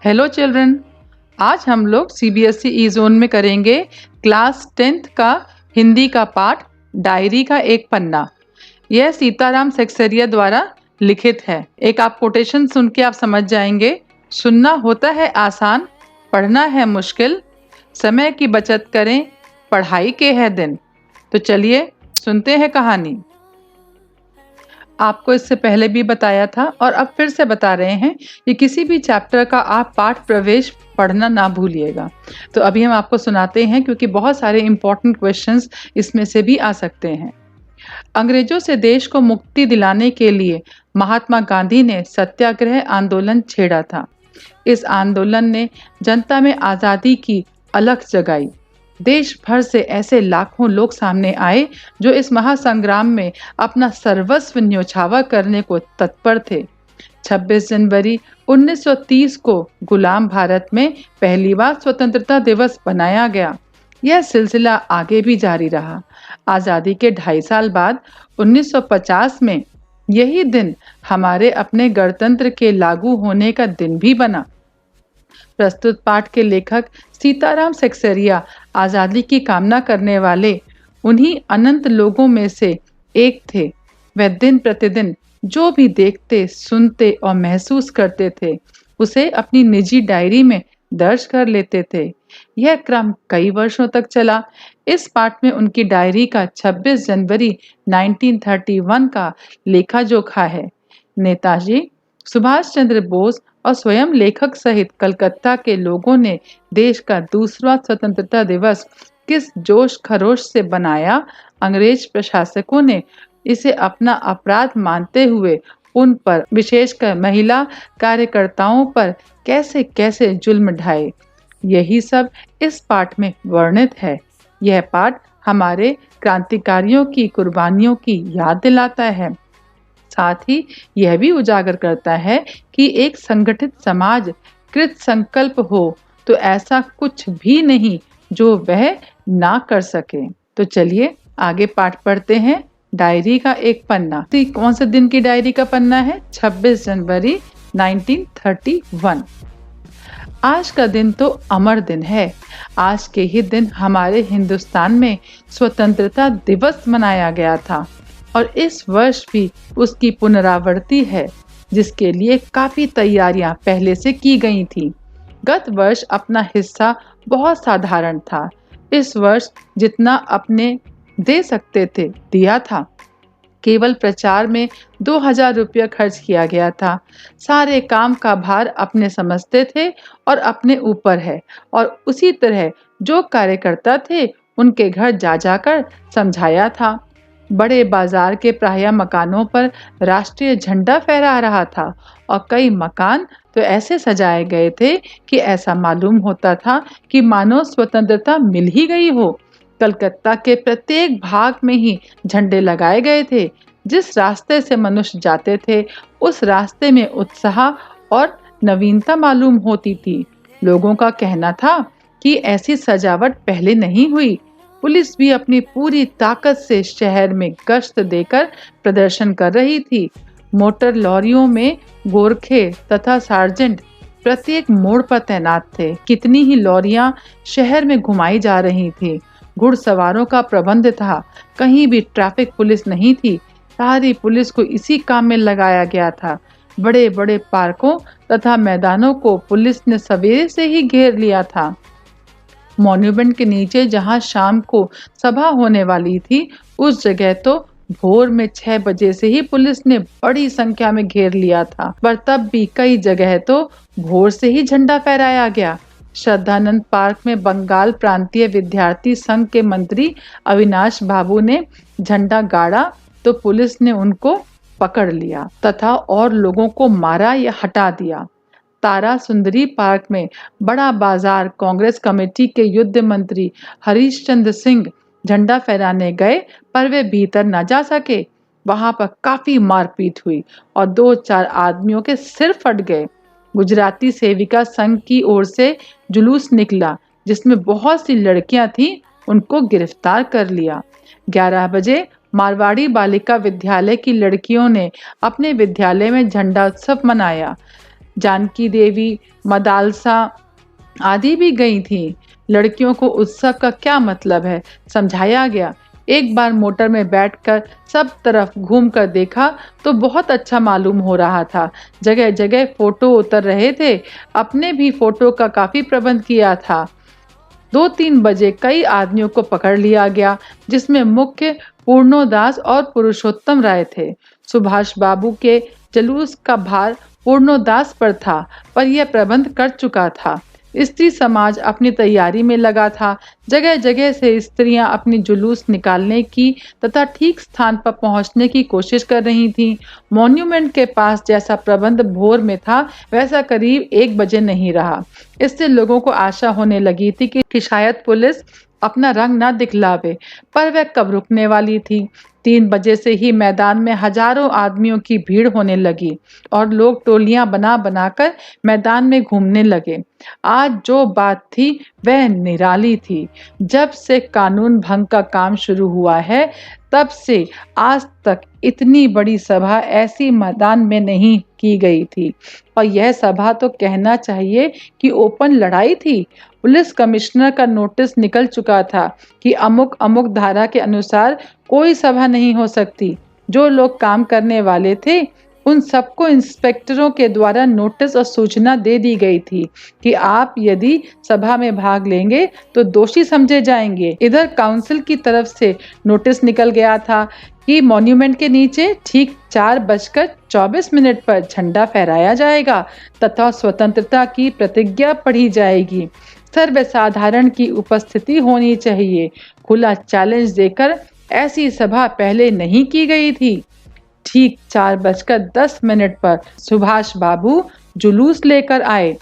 Hello children, आज हम लोग सीबीएसई ई जोन में करेंगे क्लास 10th का हिंदी का पाठ डायरी का एक पन्ना। यह सीताराम सेक्सरिया द्वारा लिखित है। एक आप कोटेशन सुन के आप समझ जाएंगे। सुनना होता है आसान, पढ़ना है मुश्किल, समय की बचत करें, पढ़ाई के है दिन। तो चलिए सुनते हैं कहानी। आपको इससे पहले भी बताया था और अब फिर से बता रहे हैं कि किसी भी चैप्टर का आप पाठ प्रवेश पढ़ना ना भूलिएगा। तो अभी हम आपको सुनाते हैं क्योंकि बहुत सारे इंपॉर्टेंट क्वेश्चंस इसमें से भी आ सकते हैं। अंग्रेजों से देश को मुक्ति दिलाने के लिए महात्मा गांधी ने सत्याग्रह आंदोलन छेड़ा था। इस आंदोलन ने जनता में आज़ादी की अलख जगाई। देश भर से ऐसे लाखों लोग सामने आए जो इस महासंग्राम में अपना सर्वस्व न्योछावर करने को तत्पर थे। 26 जनवरी 1930 को गुलाम भारत में पहली बार स्वतंत्रता दिवस बनाया गया। यह सिलसिला आगे भी जारी रहा। आज़ादी के 2.5 साल बाद 1950 में यही दिन हमारे अपने गणतंत्र के लागू होने का दिन भी बना। प्रस्तुत पाठ के लेखक सीताराम सेक्सरिया आज़ादी की कामना करने वाले उन्हीं अनंत लोगों में से एक थे। वह दिन प्रतिदिन जो भी देखते, सुनते और महसूस करते थे उसे अपनी निजी डायरी में दर्ज कर लेते थे। यह क्रम कई वर्षों तक चला। इस पाठ में उनकी डायरी का 26 जनवरी 1931 का लेखा जोखा है। नेताजी सुभाष चंद्र बोस और स्वयं लेखक सहित कलकत्ता के लोगों ने देश का दूसरा स्वतंत्रता दिवस किस जोश खरोश से बनाया। अंग्रेज प्रशासकों ने इसे अपना अपराध मानते हुए उन पर, विशेषकर महिला कार्यकर्ताओं पर कैसे कैसे जुल्म ढाए, यही सब इस पाठ में वर्णित है। यह पाठ हमारे क्रांतिकारियों की कुर्बानियों की याद दिलाता है। साथ ही यह भी उजागर करता है कि एक संगठित समाज कृत संकल्प हो तो ऐसा कुछ भी नहीं जो वह ना कर सके। तो चलिए आगे पाठ पढ़ते हैं। डायरी का एक पन्ना। कौन से दिन की डायरी का पन्ना है? 26 जनवरी 1931। आज का दिन तो अमर दिन है। आज के ही दिन हमारे हिंदुस्तान में स्वतंत्रता दिवस मनाया गया था और इस वर्ष भी उसकी पुनरावृत्ति है, जिसके लिए काफी तैयारियां पहले से की गई थी। गत वर्ष अपना हिस्सा बहुत साधारण था। इस वर्ष जितना अपने दे सकते थे दिया था। केवल प्रचार में 2000 रुपया खर्च किया गया था। सारे काम का भार अपने समझते थे और अपने ऊपर है, और उसी तरह जो कार्यकर्ता थे उनके घर जा जाकर समझाया था। बड़े बाजार के प्राय मकानों पर राष्ट्रीय झंडा फहरा रहा था और कई मकान तो ऐसे सजाए गए थे कि ऐसा मालूम होता था कि मानो स्वतंत्रता मिल ही गई हो। कलकत्ता के प्रत्येक भाग में ही झंडे लगाए गए थे। जिस रास्ते से मनुष्य जाते थे उस रास्ते में उत्साह और नवीनता मालूम होती थी। लोगों का कहना था कि ऐसी सजावट पहले नहीं हुई। पुलिस भी अपनी पूरी ताकत से शहर में गश्त देकर प्रदर्शन कर रही थी। मोटर लॉरियों में गोरखे तथा सार्जेंट प्रत्येक मोड़ पर तैनात थे। कितनी ही लॉरियां शहर में घुमाई जा रही थी। घुड़सवारों का प्रबंध था। कहीं भी ट्रैफिक पुलिस नहीं थी। सारी पुलिस को इसी काम में लगाया गया था। बड़े बड़े पार्कों तथा मैदानों को पुलिस ने सवेरे से ही घेर लिया था। मॉन्यूमेंट के नीचे जहां शाम को सभा होने वाली थी उस जगह तो भोर में 6 बजे से ही पुलिस ने बड़ी संख्या में घेर लिया था। पर तब भी कई जगह तो भोर से ही झंडा फहराया गया। श्रद्धानंद पार्क में बंगाल प्रांतीय विद्यार्थी संघ के मंत्री अविनाश बाबू ने झंडा गाड़ा तो पुलिस ने उनको पकड़ लिया तथा और लोगों को मारा या हटा दिया। तारा सुंदरी पार्क में बड़ा बाजार कांग्रेस कमेटी के युद्ध मंत्री हरीश चंद्र सिंह झंडा फहराने गए पर वे भीतर न जा सके। वहां पर काफी मारपीट हुई और 2-4 आदमियों के सिर फट गए। गुजराती सेविका संघ की ओर से जुलूस निकला जिसमें बहुत सी लड़कियां थीं, उनको गिरफ्तार कर लिया। 11 बजे मारवाड़ी बालिका विद्यालय की लड़कियों ने अपने विद्यालय में झंडा उत्सव मनाया। जानकी देवी, मदालसा आदि भी गई थीं। लड़कियों को उत्सव का क्या मतलब है समझाया गया। एक बार मोटर में बैठकर सब तरफ घूमकर देखा तो बहुत अच्छा मालूम हो रहा था। जगह जगह फोटो उतर रहे थे। अपने भी फोटो का काफी प्रबंध किया था। 2-3 बजे कई आदमियों को पकड़ लिया गया, जिसमें मुख्य पूर्णोदास और पुरुषोत्तम राय थे। सुभाष बाबू के जुलूस का भार पूर्णोदास पर था, पर यह प्रबंध कर चुका था। स्त्री समाज अपनी तैयारी में लगा था। जगह जगह से स्त्रियां अपनी जुलूस निकालने की तथा ठीक स्थान पर पहुंचने की कोशिश कर रही थीं। मॉन्यूमेंट के पास जैसा प्रबंध भोर में था, वैसा करीब 1 बजे नहीं रहा। इससे लोगों को आशा होने लगी थी कि शायद पुलिस अपना रंग न दिखलावे, पर वह कब रुकने वाली थी। 3 बजे से ही मैदान में हजारों आदमियों की भीड़ होने लगी और लोग टोलियां बना बनाकर मैदान में घूमने लगे। आज जो बात थी वह निराली थी। जब से कानून भंग का काम शुरू हुआ है, तब से आज तक इतनी बड़ी सभा ऐसी मैदान में नहीं की गई थी। और यह सभा तो कहना चाहिए कि ओपन लड़ाई थी। पुलिस कमिश्नर का नोटिस निकल चुका था कि अमुक अमुक धारा के अनुसार कोई सभा नहीं हो सकती। जो लोग काम करने वाले थे, उन सबको इंस्पेक्टरों के द्वारा नोटिस और सूचना दे दी गई थी कि आप यदि सभा में भाग लेंगे तो दोषी समझे जाएंगे। इधर काउंसिल की तरफ से नोटिस निकल गया था कि मॉन्यूमेंट के नीचे ठीक 4:24 पर झंडा फहराया जाएगा तथा स्वतंत्रता की प्रतिज्ञा पढ़ी जाएगी। सर्वसाधारण की उपस्थिति होनी चाहिए। खुला चैलेंज देकर ऐसी सभा पहले नहीं की गई थी। ठीक 4:10 पर सुभाष बाबू जुलूस लेकर आए।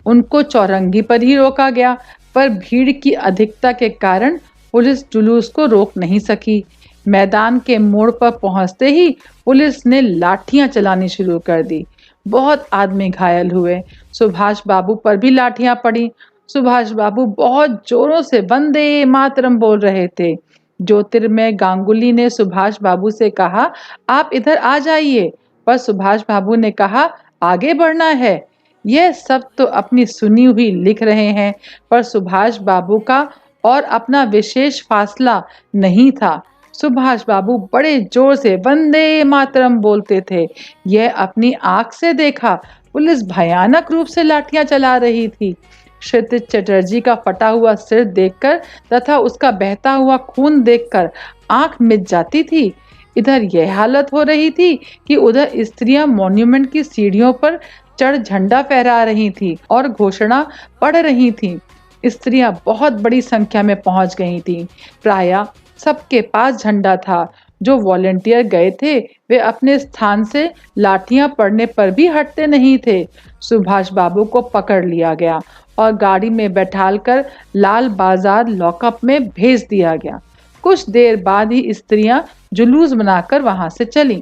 उनको चौरंगी पर ही रोका गया, पर भीड़ की अधिकता के कारण पुलिस जुलूस को रोक नहीं सकी। मैदान के मोड़ पर पहुंचते ही पुलिस ने लाठियां चलानी शुरू कर दी। बहुत आदमी घायल हुए। सुभाष बाबू पर भी लाठियां पड़ी। सुभाष बाबू बहुत जोरों से वंदे मातरम बोल रहे थे। ज्योतिर्मय गांगुली ने सुभाष बाबू से कहा, आप इधर आ जाइए, पर सुभाष बाबू ने कहा, आगे बढ़ना है। यह सब तो अपनी सुनी हुई लिख रहे हैं, पर सुभाष बाबू का और अपना विशेष फासला नहीं था। सुभाष बाबू बड़े जोर से वंदे मातरम बोलते थे। यह अपनी आंख से देखा। पुलिस भयानक रूप से लाठियां चला रही थी। क्षितिज चटर्जी का फटा हुआ सिर देखकर तथा उसका बहता हुआ खून देखकर आंख मिच जाती थी। इधर यह हालत हो रही थी कि उधर स्त्रियां मॉन्यूमेंट की सीढ़ियों पर चढ़ झंडा फहरा रही थी और घोषणा पढ़ रही थी। स्त्रियां बहुत बड़ी संख्या में पहुंच गई थीं। प्रायः सबके पास झंडा था। जो वॉलेंटियर गए थे, वे अपने स्थान से लाठियां पड़ने पर भी हटते नहीं थे। सुभाष बाबू को पकड़ लिया गया और गाड़ी में बैठालकर लाल बाजार लॉकअप में भेज दिया गया। कुछ देर बाद ही स्त्रियां जुलूस बनाकर वहां से चलीं।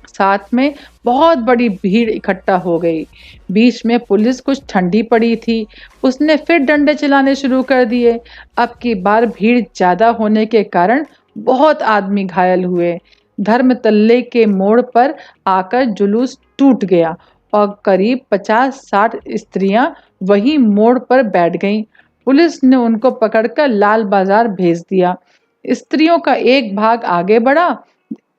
साथ में बहुत बड़ी भीड़ इकट्ठा हो गई। बीच में पुलिस कुछ ठंडी पड़ी थी। उसने फिर डंडे चलाने शुरू कर दिए। अब की बार भीड़ ज्यादा होने के कारण बहुत आदमी घायल हुए। धर्मतल्ले के मोड़ पर आकर जुलूस टूट गया और करीब 50-60 स्त्रियां वही मोड़ पर बैठ गईं। पुलिस ने उनको पकड़कर लाल बाजार भेज दिया। स्त्रियों का एक भाग आगे बढ़ा,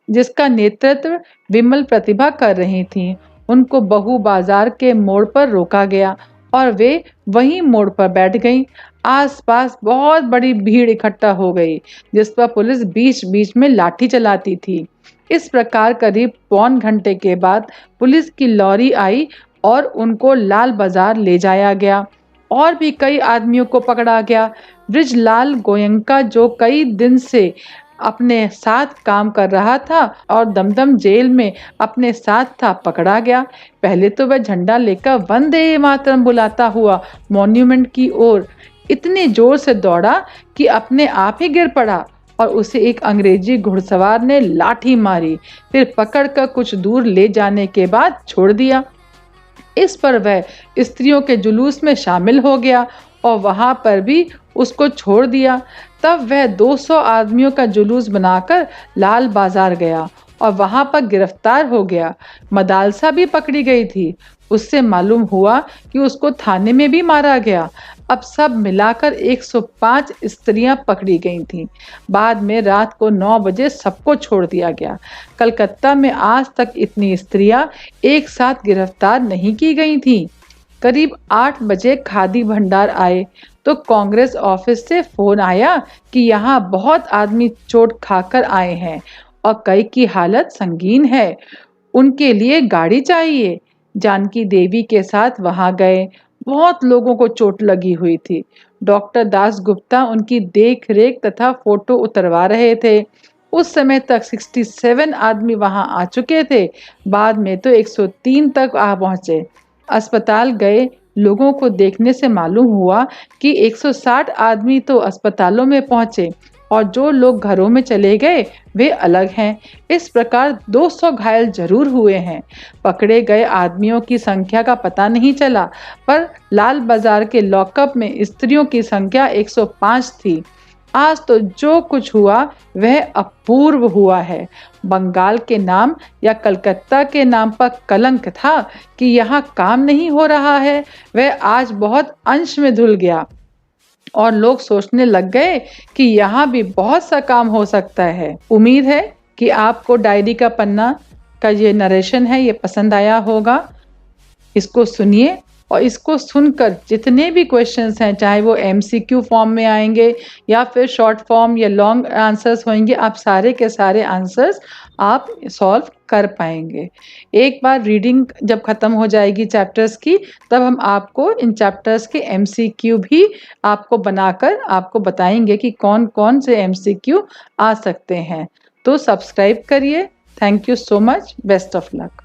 जिसका नेतृत्व विमल प्रतिभा कर रही थीं। उनको बहु बाजार के मोड़ पर रोका गया और वे वहीं मोड़ पर बैठ गईं। आसपास बहुत बड़ी भीड़ इकट्ठा हो गई, जिस पर पुलिस बीच बीच में लाठी चलाती थी। इस प्रकार करीब पौन घंटे के बाद पुलिस की लॉरी आई और उनको लाल बाजार ले जाया गया। और भी कई आदमियों को पकड़ा गया। ब्रिजलाल गोयंका, जो कई दिन से अपने साथ काम कर रहा था और दमदम जेल में अपने साथ था, पकड़ा गया। पहले तो वह झंडा लेकर वंदे मातरम बुलाता हुआ मॉन्यूमेंट की ओर इतने जोर से दौड़ा कि अपने आप ही गिर पड़ा और उसे एक अंग्रेजी घुड़सवार ने लाठी मारी। फिर पकड़कर कुछ दूर ले जाने के बाद छोड़ दिया। इस पर वह स्त्रियों के जुलूस में शामिल हो गया और वहां पर भी उसको छोड़ दिया। तब वह 200 आदमियों का जुलूस बनाकर लाल बाजार गया और वहां पर गिरफ्तार हो गया। मदालसा भी पकड़ी गई थी। उससे मालूम हुआ कि उसको थाने में भी मारा गया। अब सब मिलाकर 105 स्त्रियां पकड़ी गई थीं। बाद में रात को 9 बजे सबको छोड़ दिया गया। कलकत्ता में आज तक इतनी स्त्रियां एक साथ गिरफ्तार नहीं की गई थीं। करीब 8 बजे खादी भंडार आए तो कांग्रेस ऑफिस से फोन आया कि यहाँ बहुत आदमी चोट खाकर आए हैं और कई की हालत संगीन है, उनके लिए गाड़ी चाहिए। जानकी देवी के साथ वहां गए। बहुत लोगों को चोट लगी हुई थी। डॉक्टर दास गुप्ता उनकी देख रेख तथा फोटो उतरवा रहे थे। उस समय तक 67 आदमी वहां आ चुके थे। बाद में तो 103 तक आ पहुंचे। अस्पताल गए लोगों को देखने से मालूम हुआ कि 160 आदमी तो अस्पतालों में पहुंचे और जो लोग घरों में चले गए वे अलग हैं। इस प्रकार 200 घायल जरूर हुए हैं। पकड़े गए आदमियों की संख्या का पता नहीं चला, पर लाल बाजार के लॉकअप में स्त्रियों की संख्या 105 थी। आज तो जो कुछ हुआ वह अपूर्व हुआ है। बंगाल के नाम या कलकत्ता के नाम पर कलंक था कि यहाँ काम नहीं हो रहा है, वह आज बहुत अंश में धुल गया और लोग सोचने लग गए कि यहाँ भी बहुत सा काम हो सकता है। उम्मीद है कि आपको डायरी का पन्ना का ये नरेशन है ये पसंद आया होगा। इसको सुनिए और इसको सुनकर जितने भी क्वेश्चंस हैं, चाहे वो एमसीक्यू फॉर्म में आएंगे या फिर शॉर्ट फॉर्म या लॉन्ग आंसर्स होंगे, आप सारे के सारे आंसर्स आप सॉल्व कर पाएंगे। एक बार रीडिंग जब खत्म हो जाएगी चैप्टर्स की, तब हम आपको इन चैप्टर्स के एमसीक्यू भी आपको बनाकर आपको बताएंगे कि कौन कौन से एमसीक्यू आ सकते हैं। तो सब्सक्राइब करिए। Thank you so much. Best of luck.